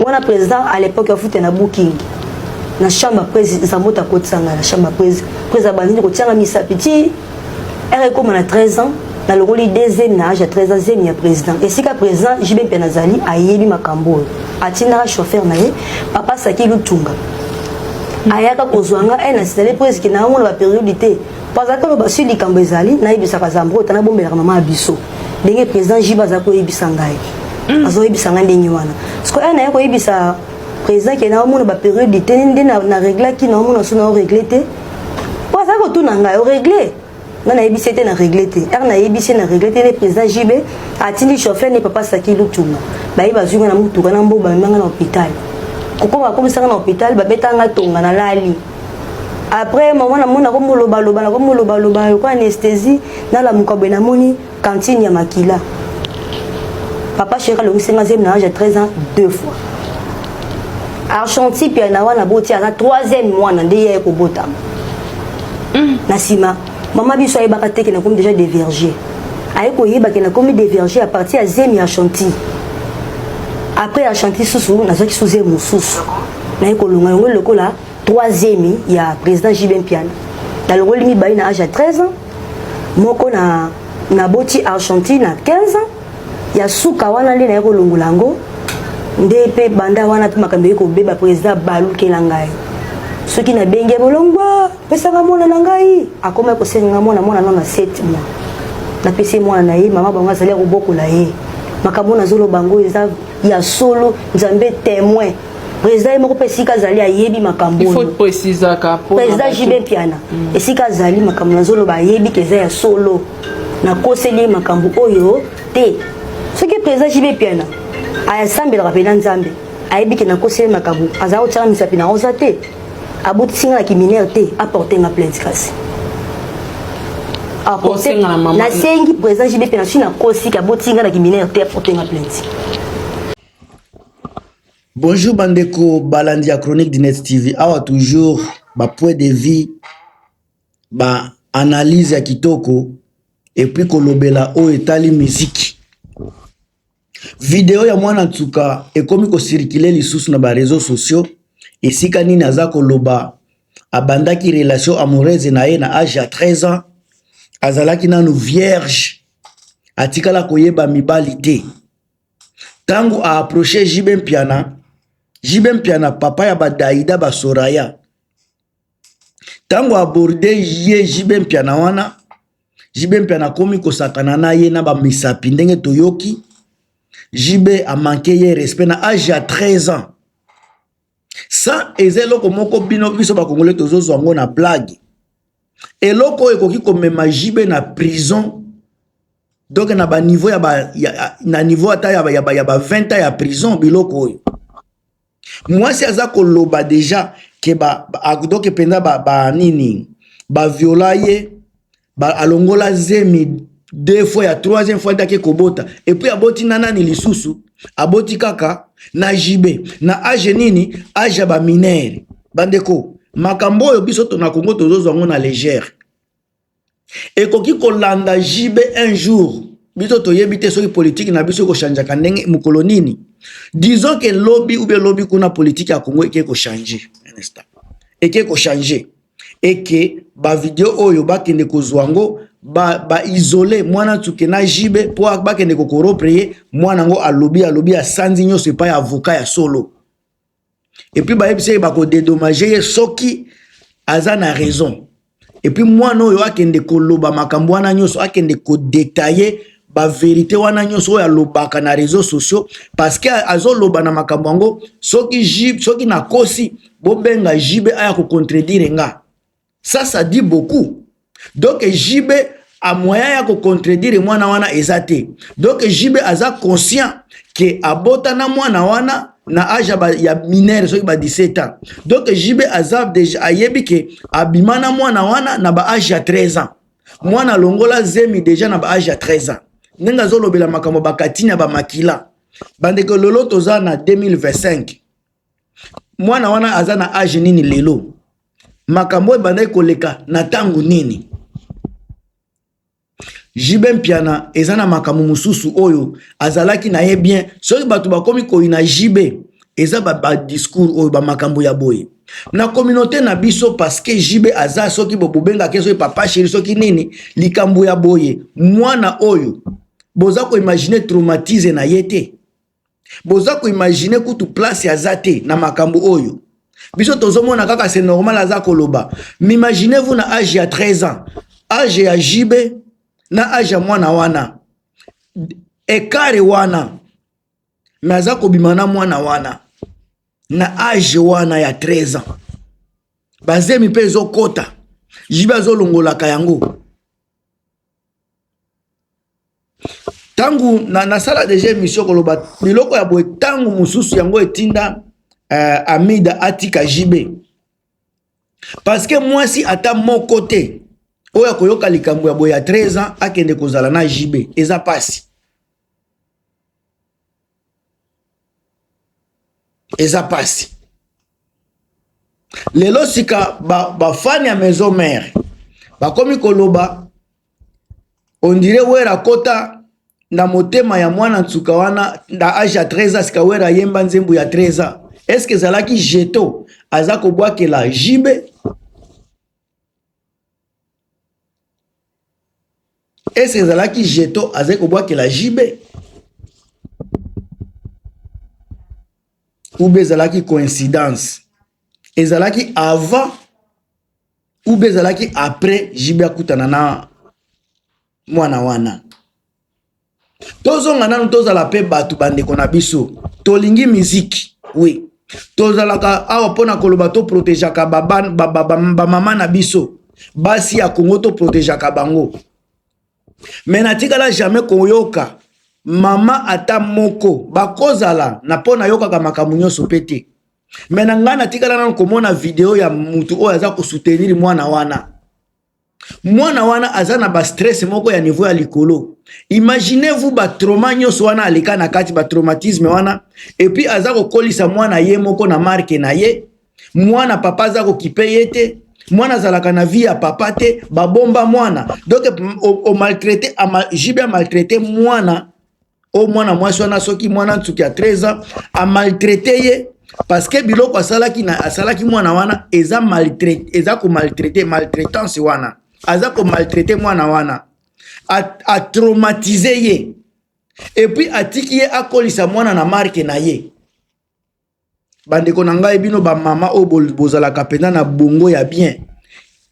On a président à l'époque, il y a un booking. Dans la chambre président, la chambre président, bandit, il misa petit. Elle comme on a 13 ans. Dans le rôle deuxième âge, à 13 ans, il y a président. Et si le président, J.B. Penazali, a yébi makambo. A tina chauffeur naé, papa Saki Lutunga. Ayaka kozwanga, elle a installé presque qui n'a pas la périodité. Parce que le bassi du Kambezali, n'a eu de sa casambro, t'as bombé la maman Abisso. Le président J.B. Zako Ebisangai. Azo Ebisangai Denywana. Ce qu'on a eu Ebisa, président qui n'a pas la périodité, n'a réglé qui n'a pas réglé. Parce que tout n'a pas réglé. On a ébissé na réglé. On a ébissé na réglé. Le président JB a tenu chauffeur ne peut pas Saki Lutunga. Bah il va jouer na mutu kana mbo ba manga na hôpital. Kokoma comme ça na hôpital ba betanga tonga na lali. Après maman na mona ko moloba loba ko anesthésie na la mukabe na moni cantine ya makila. Papa chéra le 5e na âge de 13 ans 2 fois. Argentine puis na wana boti na 3e mois na ndeye ko bota. Nasima maman biso ayeba te que na comme déjà des vergers. Ayeko yeba que na comme des vergers à partir à Zemi à Chantilly. Après à Chantilly sous na zaki sous mususu. Na yeko longa ngo lokola 3e ya président J.B. Piana. Dans le rôle mi baï na âge à 13 ans. Moko na boti Argentine à 15 ans. Ya suka wana le na yeko longolango. Ndepe banda wana pe makambe ko beba président Balou Kelangai. Ceux qui n'ont pas de bolongwa, pesa ngamona nangai, akoma ko senga mona na 7 mois. Na pesa mona na ye, mama banga zali roboko la ye. Makamona zolo bango eza ya solo, nzambe témoin. Président moko pesika zali ayebi makambo. Il faut préciser ka président J.B. Piana. Esika zali makambo zolo ba yebi keza ya solo. Na koseli makambo oyo te. Ce qui président J.B. Piana, aya sambela rapena nzambe. Ayebi ke na koseli makambo, azao tsala misapi na ozate. Abouti singa qui mineur té apporter ma plainte kasi apporter na sengi président JB Piana na kosi ka abouti singa qui mineur té apporter ma plainte. Bonjour bandeko balandi ya chronique de Net TV awa toujours ba point de vie ba analyse ya kitoko et puis kolobela o etali musique vidéo ya mwana tsuka et comme ko circuler lisusu na ba réseaux sociaux. Et si kanini azako loba abandaki relation amoureuse na ye na âge à 13 ans azalaki nanu vierge atikala koyeba mibalité tangu a approché J.B. Piana papa ya badaida ba Soraya tangu abordé ye J.B. Piana wana J.B. Piana komi kosakana na ye na ba misapi ndenge toyoki J.B. a manqué ye respect na âge à 13 ans. Ça ezelo moko bino biso ba congolais tozo zongo na blague eloko ekoki komema J.B. na prison donc na ba niveau na niveau ata ya ba 20 ans ya prison biloko moi si aza koloba déjà ke donc penda ba nini ba violaye ba alongola zemi 2 fois ya 3e fois dake kobota et puis aboti nana ni lisusu aboti kaka na J.B. na age nini age ba minere bandeko makambo oyo biso to na Congo tozozwango na légère ekoki kolanda J.B. un jour biso toyebi te soki politique na biso ko changer kanenge mukolo nini disons que lobby ou bien lobby kuna politique ya Congo eke ko changer un instant eke ko changer et que ba vidéo oyo ba kende ko zwango ba isolé mwana tsuke na J.B. po ba kende ko koropre mwana ngo alobi a sanzi nyoso pa ya avocat ya solo et puis ba ebise ba ko dédommager soki aza na raison et puis mwana oyo akende ko loba makambo wana nyoso akende ko détailler ba vérité wana nyoso ya lobaka na réseaux sociaux parce que azo loba na makambo ngo soki na kosi bo benga J.B. aya ko contredire nga. Ça dit beaucoup. Donc J.B. a moyen ya ko contredire mwana wana ezate. Donc J.B. aza conscient que abota na mwana wana na âge ya mineur soki ba 17 ans. Donc J.B. aza déjà ayebi ke abimana mwana wana na ba âge ya 13 ans. Mwana longola zemi déjà na ba âge ya 13 ans. Nenga zolobela makambo bakatina ba makila. Bandeko lolo toza na 2025. Mwana wana aza na âge nini lelo? Makambo ebandai koleka na tangu nini? J.B. Piana ezana makambo mususu oyo azalaki na ye bien soki batu bakomi ko ina J.B. eza ba discours oyo ba makambo ya boye na communauté na biso parce que jibe aza soki bobenga keso papa chéri soki nini likambo ya boye mwana oyo boza ko imaginer traumatiser na yete boza ko imaginer kutu place aza te na makambo oyo biso tozomona kaka c'est normal aza koloba m'imaginez-vous na âge ya 13 ans âge ya jibe na âge ya mwana wana ekare wana naza kobimana mwana wana na âge wana ya 13 ans bazemi pe ezokota jibe azolongolaka yango tangu na sala déjà émission koloba biloko ya boye tangu mususu yango etinda Amida atika jibe parce que moi si ata mon côté oya koyoka likambo ya boye ya 13 ans akende kozala na jibe eza pasi eza pasi lelo sika ba fan ya maison mère bakomi koloba on dirait wera kota na motema ya mwana nsuka wana na âge ya 13 ans sika wera yemba nzembo ya 13 ans est-ce que zalaki jeto aza kobwakela jibe est-ce que zalaki jeto aza kobwakela jibe ou bezalaki coïncidence ezalaki avant ou bezalaki après jibe akutana na mwana wana tozonga nanu tozala pe batu bandeko na biso tolingi miziki oui tozalaka awa pona koloba to protégeaka bamama na biso basi ya Congo to protégeaka bango mais natikala jamais koyoka mama ata moko bakozala na pona yokaka makambo nyonso pete mais na nga natikala nanu komona video ya mutu oyo aza kosoutenir mwana wana aza na ba stress moko ya niveau ya likolo. Imaginez-vous ba trauma nyonso wana aleka na kati ba traumatisme wana et puis aza kokolisa mwana ye moko na marque na ye mwana papa aza kokipe yete mwana zalaka na vie ya papa te babomba mwana donc o maltraité jibe maltraité mwana o mwana mwasi wana soki mwana ntuki ya 13 ans a maltraité ye parce que biloko asalaki mwana wana eza maltraité eza ko maltraité maltraitance wana aza ko maltraité mwana wana a traumatisé ye et puis atiki ye akolisa mwana na marque na ye bandeko na ngai bino ba mama o bozalaka penda na bongo ya bien.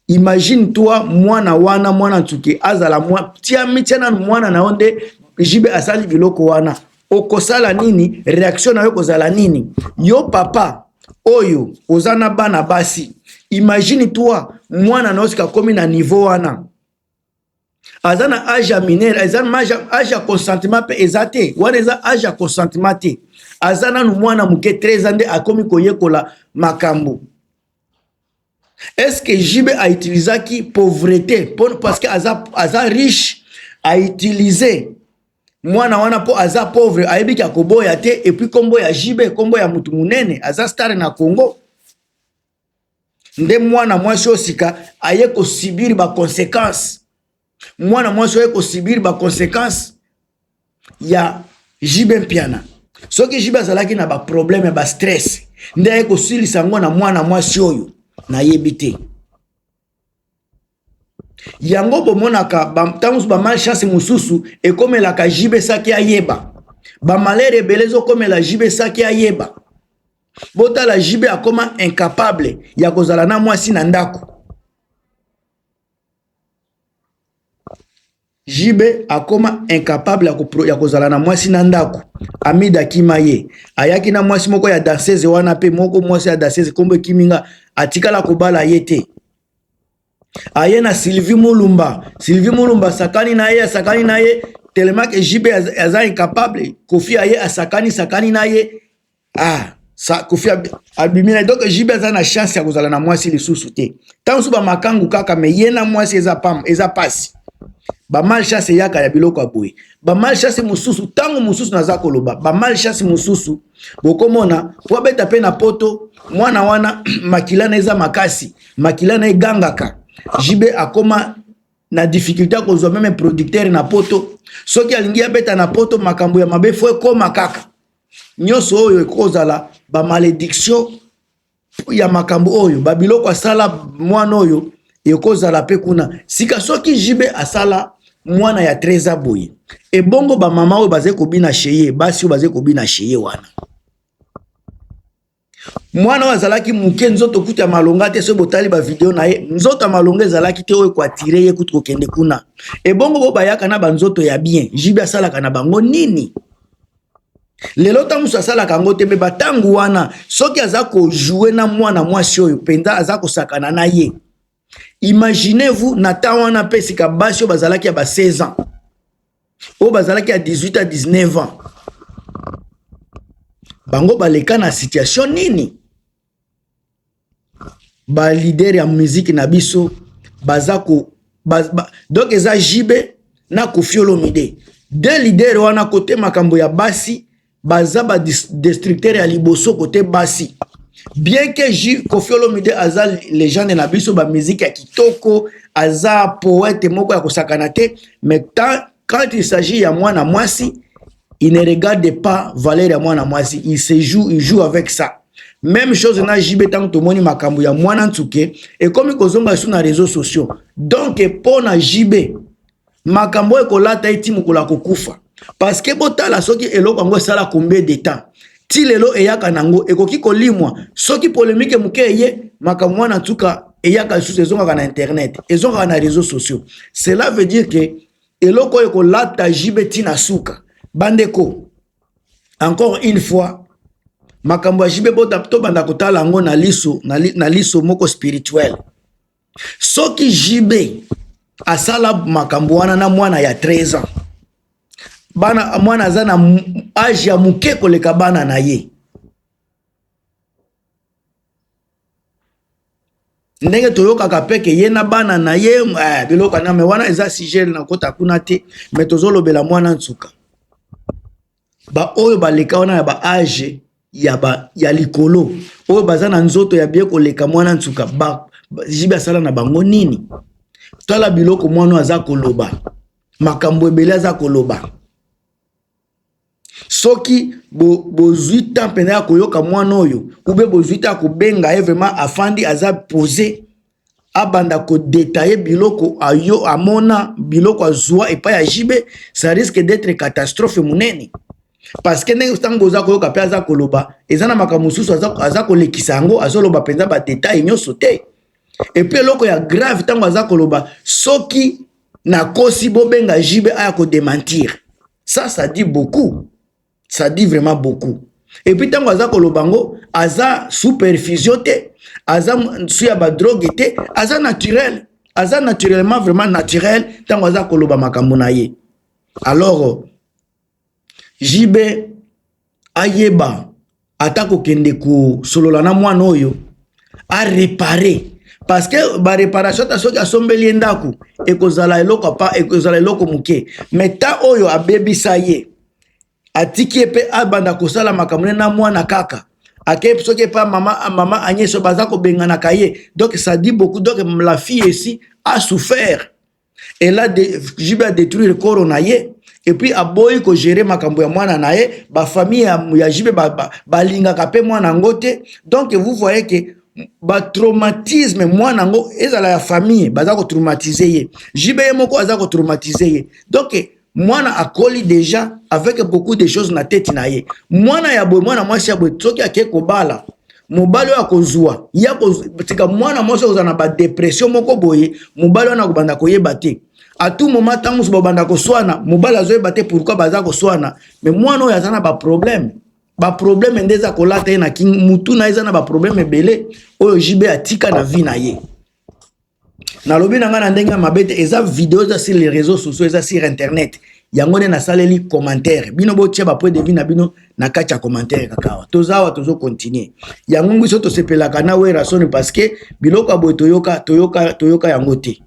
Imagine toi mwana wana mwana ntuki azala tiana mwana na onde jibe asali biloko wana okosala nini réaction na yo kozala nini yo papa oyo ozana bana basi. Imagine toi mwana na osika komi na niveau wana azana âge ya mineur azana âge ya consentement pe ezate wana eza âge ya consentement te azana nu mwana muke 13 ans nde akomi koyekola makambo. Est-ce que jibe a utilisé qui pauvreté parce que aza riche a utilisé mwana wana po aza pauvre ayebi ka koboya te et puis kombo ya jibe kombo ya mutu munene aza star na Congo nde mwana mwasi osika aye ko subir ba conséquences mwana mwasi aye ko subir ba conséquences ya jibe mpiana soki jibe azalaki na ba problème ba stress nde aye ko silisa ngo na mwana mwasi oyo na yebite yango bomonaka tamus ba malchance mususu ekomelaka jibe saki ayeba ba malere belezo komela jibe saki ayeba bota la jibe akoma incapable ya kozala na mwasi na ndako. Jibe akoma incapable ya kozala na mwasi na ndako. Amida Kimaye ayaki na mwasi moko ya danseuse wana pe moko mwasi ya danseuse kombe kiminga atikala kobala yete. Aye na Sylvie Mulumba sakani na ye tellement que jibe aza incapable Kofi aye asakani na ye Kofi abimina donc jibe aza na chance ya kozala na mwasi lisusu te. Tansu ba makangu kaka me yena mwasi eza pasi. Ba malchance yaka ya biloko aboye. Ba malchance mususu tangu mususu naza koloba. Ba malchance mususu bokomona po beta pe na poto mwana wana makilana eza makasi. Makilana egangaka. Jibe akoma na difficulté kozwa même producteur na poto. Soki alingi beta na poto makambo ya mabe fo koma kaka. nyonso oyo ekozala ba malédiction ya makambo oyo ba biloko asala mwana oyo ekozala pe kuna sika soki jibe asala mwana ya 13 boye ebongo ba mama oyo baze kobina cheye basi oyo baze kobina cheye wana mwana wazalaki muke nzoto kuta malonga te so botali ba video na ye nzoto malonga ezalaki te oyo kwa tire ye kutu kokende kuna ebongo bo bayaka na banzoto ya bien jibe asalaka na bango nini lelo tamusu asalaka ngo te me batangu wana soki aza ko jouer na mwana mwasi oyo penza aza ko sakana na ye imaginez-vous na ta wana pesika basi oyo bazalaki ya ba 16 ans oyo bazalaki ya 18 à 19 ans bango baleka na situation nini ba leader ya musique na biso bazako donc eza jibe na Koffi Olomide de leader wana kote makambo ya basi baza ba destructeur ya liboso kote basi bien que Koffi Olomide aza légende na biso ba musique ya kitoko aza poète moko ya kosakana te mais quand il s'agit ya mwana mwasi il ne regarde pas valeur ya mwana mwasi il joue avec ça. Même chose na jibe tant to moni makambo ya mwana ntuke et comme kozonga sur na réseaux sociaux. Donc pour na jibe makambo ekolata iti mukola kokufa parce que botala soki eloko ngo sala combien de temps ti lelo eyaka nango ekoki kolimwa soki polémique muke ye makambo mwana ntuka eyaka sous ezonga na internet ezonga na réseaux sociaux. Cela veut dire que eloko ekolata jibe tina suka bandeko encore une fois makambo ya jibe bota to banda kotala ngo na liso moko spirituel soki jibe asala makambo wana na mwana ya 13 ans bana mwana aza na age ya muke koleka bana na ye ndenge toyokaka peke ye na bana na ye biloko na me wana eza sujet na kota kuna te me tozolobela mwana nsuka ba oyo baleka wana ya ba age ya likolo oyo baza na nzoto ya bien koleka mwana nsuka jibe asala na bango nini tala biloko mwana aza koloba makambo ebele aza koloba soki bozwi temps pena ya koyoka mwana oyo ube bozwi temps kobenga vraiment afandi aza posé abanda ko détailler biloko ayo amona biloko azwa epa ya jibe ça risque d'être catastrophe munene parce que ndenge tango za koyoka pe aza koloba ezana makambo susu aza kolekisa yango azoloba penza ba détail nyonso te et puis loko ya grave tango aza koloba soki na kosi bobenga jibe aya ko démentir ça dit beaucoup ça dit vraiment beaucoup et puis tango aza kolobango aza superfusion te aza suya ba drogue te aza naturel aza naturellement vraiment naturel tango aza koloba makambo na ye alors jibe ayeba atako kende ko solola na mwana oyo a réparer parce que ba réparation ta soki asombeli ndako ekozala eloko pa ekozala eloko muke mais ta oyo abebisa ye atiki epe abanda kosala makamune na mwana kaka ake soki pa mama Agnès baza ko bengana kaye donc ça dit beaucoup donc la fille ici a souffert et là jibe a détruit le corps na ye et puis aboyi ko gérer makambo ya mwana na ye ba famille ya jibe ba linga kape mwana ngote donc vous voyez que ba traumatisme mwana ngo ezala ya famille baza ko traumatiser ye jibe ye moko aza ko traumatiser ye donc mwana akoli déjà avec beaucoup de choses na tête na ye mwana ya boy mwana mwasi ya boy soki akeko bala mobali ya kozwa ya tika mwana mwasi ozana ba dépression moko boye mobali wana kobanda koyeba te à tout moment tango so banda ko swana mobali azoyeba te pourquoi baza ko swana mais mwana oyo azana ba problème ndeza kolata ye na king mutu na ezana ba problème ebele oyo jibe atika na vie na ye na lobi na ngana ndenga mabete eza vidéo za sur les réseaux sociaux eza sur internet yango ne na saleli commentaire bino bo tia ba point de vue na bino na kati ya commentaire kakawa tozawa tozo continuer yango ngwiso to sepelaka na we rasoni parce que biloko abo toyoka yango te